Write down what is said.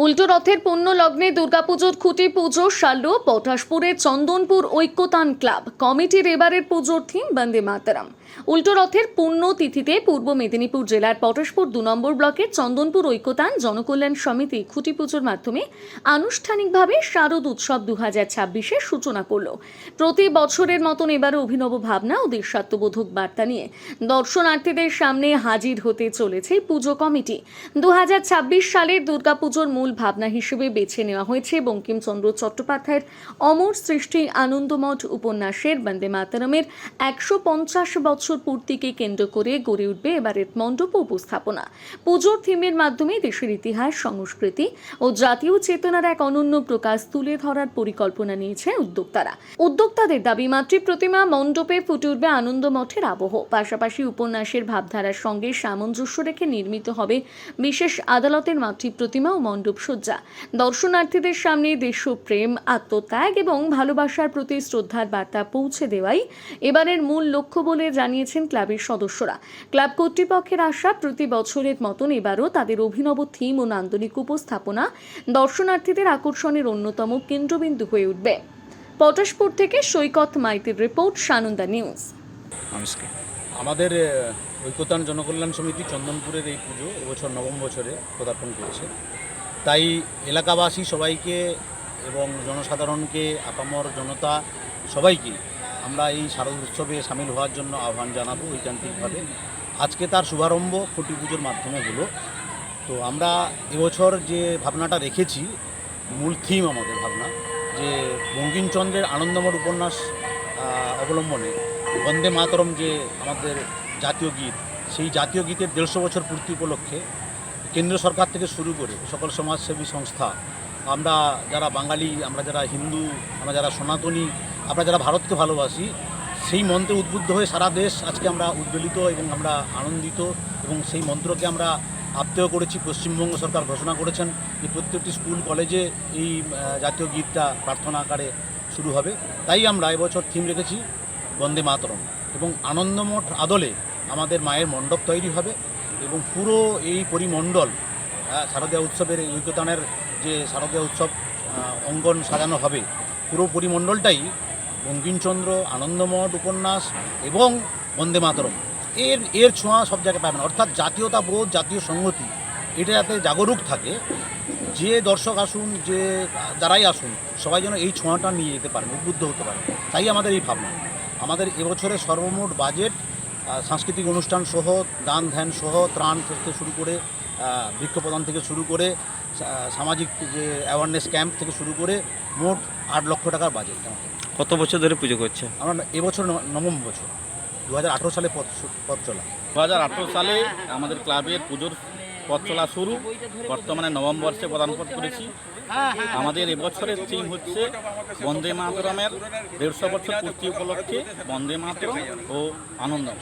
উল্টো রথের পুণ্য লগ্নে দুর্গাপুজোর খুঁটি পুজো সারল পটাশপুরের চন্দনপুর ঐক্যতান ক্লাব কমিটির এবারের পুজোর থিম বন্দে মাতরম। উল্টো রথের পুণ্য তিথিতে পূর্ব মেদিনীপুর জেলার পটাশপুর 2 নম্বর ব্লকের চন্দনপুর ঐক্যতান জনকল্যাণ সমিতি খুঁটি পুজোর মাধ্যমে আনুষ্ঠানিকভাবে শারদ উৎসব 2026-এর সূচনা করল। প্রতি বছরের মতন এবারও অভিনব ভাবনা ও দেশাত্মবোধক বার্তা নিয়ে দর্শনার্থীদের সামনে হাজির হতে চলেছে পুজো কমিটি। 2026 সালের দুর্গাপুজোর মূল ভাবনা হিসেবে বেছে নেওয়া হয়েছে বঙ্কিমচন্দ্র চট্টোপাধ্যায়ের অমর সৃষ্টি আনন্দমঠ উপন্যাসের বন্দে মাতরমের 150 বছর পূর্তিকে কেন্দ্র করে গড়ে উঠবে এবারের মণ্ডপ উপস্থাপনা। পুজোর থিমের মাধ্যমে দেশের ইতিহাস, সংস্কৃতি ও জাতীয় চেতনার এক অনন্য প্রকাশ তুলে ধরার পরিকল্পনা নিয়েছে উদ্যোক্তাদের দাবি, মাতৃ প্রতিমা মণ্ডপে ফুটে উঠবে আনন্দমঠের আবহ। পাশাপাশি উপন্যাসের ভাবধারার সঙ্গে সামঞ্জস্য রেখে নির্মিত হবে বিশেষ আদালতের মাতৃ প্রতিমা ও মণ্ডপ সজ্জা। দর্শনার্থীদের সামনে দেশপ্রেম, আত্মত্যাগ এবং ভালোবাসার প্রতি শ্রদ্ধার বার্তা পৌঁছে দেওয়াই এবারের মূল লক্ষ্য বলে জানিয়েছেন ক্লাবের সদস্যরা। ক্লাব কর্তৃপক্ষের আশা, প্রতি বছরের মতন এবারও তাদের অভিনব থিম ও নান্দনিক উপস্থাপনা দর্শনার্থীদের আকর্ষণের অন্যতম কেন্দ্রবিন্দু হয়ে উঠবে। পটাশপুর থেকে সৈকত মাইতির রিপোর্ট, সানন্দা নিউজ। আমাদের ঐক্যতান জনকল্যাণ সমিতি চন্দনপুরের এই পুজো এবছর নবম বছরে পদার্পণ করেছে। তাই এলাকাবাসী সবাইকে এবং জনসাধারণকে, আপামর জনতা সবাইকে আমরা এই শারদ উৎসবে সামিল হওয়ার জন্য আহ্বান জানাবো ঐকান্তিকভাবে। আজকে তার শুভারম্ভ খুঁটি পুজোর মাধ্যমে হলো। তো আমরা এবছর যে ভাবনাটা রেখেছি, মূল থিম আমাদের ভাবনা যে বঙ্কিমচন্দ্রের আনন্দমঠ উপন্যাস অবলম্বনে বন্দে মাতরম যে আমাদের জাতীয় গীত, সেই জাতীয় গীতের 150 বছর পূর্তি উপলক্ষে কেন্দ্র সরকার থেকে শুরু করে সকল সমাজসেবী সংস্থা, আমরা যারা বাঙালি, আমরা যারা হিন্দু, আমরা যারা সনাতনী, আমরা যারা ভারতকে ভালোবাসি, সেই মন্ত্রে উদ্বুদ্ধ হয়ে সারা দেশ আজকে আমরা উদ্বেলিত এবং আমরা আনন্দিত। এবং সেই মন্ত্রকে আমরা আপ্তেয় করেছি। পশ্চিমবঙ্গ সরকার ঘোষণা করেছেন যে প্রত্যেকটি স্কুল কলেজে এই জাতীয় গীতটা প্রার্থনা আকারে শুরু হবে। তাই আমরা এবছর থিম রেখেছি বন্দে মাতরম। এবং আনন্দমঠ আদলে আমাদের মায়ের মণ্ডপ তৈরি হবে এবং পুরো এই পরিমণ্ডল শারদীয়া উৎসবের ঐক্যতানের যে শারদীয়া উৎসব অঙ্গন সাজানো হবে, পুরো পরিমণ্ডলটাই বঙ্কিমচন্দ্র, আনন্দমঠ উপন্যাস এবং বন্দে মাতরম এর ছোঁয়া সব জায়গায় পাবেন। অর্থাৎ জাতীয়তা বোধ, জাতীয় সংহতি, এটা যাতে জাগরুক থাকে। যে দর্শক আসুন, যে যারাই আসুন, সবাই যেন এই ছোঁয়াটা নিয়ে যেতে পারেন, উদ্বুদ্ধ হতে পারেন। তাই আমাদের এই ভাবনা। আমাদের এবছরের সর্বমোট বাজেট সাংস্কৃতিক অনুষ্ঠান সহ, দান ধ্যান সহ, ত্রাণ থেকে শুরু করে, বৃক্ষপ্রদান থেকে শুরু করে, সামাজিক যে অ্যাওয়ারনেস ক্যাম্প থেকে শুরু করে মোট 8 লক্ষ টাকার বাজেট। কত বছর ধরে পুজো করছে? আমরা এবছর নবম বছর, 2018 সালে পথ চলা। 2018 সালে আমাদের ক্লাবের পুজোর পথ চলা শুরু, বর্তমানে নবম বর্ষে পদার্পণ করেছি। আমাদের এবছরের থিম হচ্ছে বন্দে মাতরমের 150 বছর পূর্তি উপলক্ষে বন্দে মাতরম ও আনন্দম।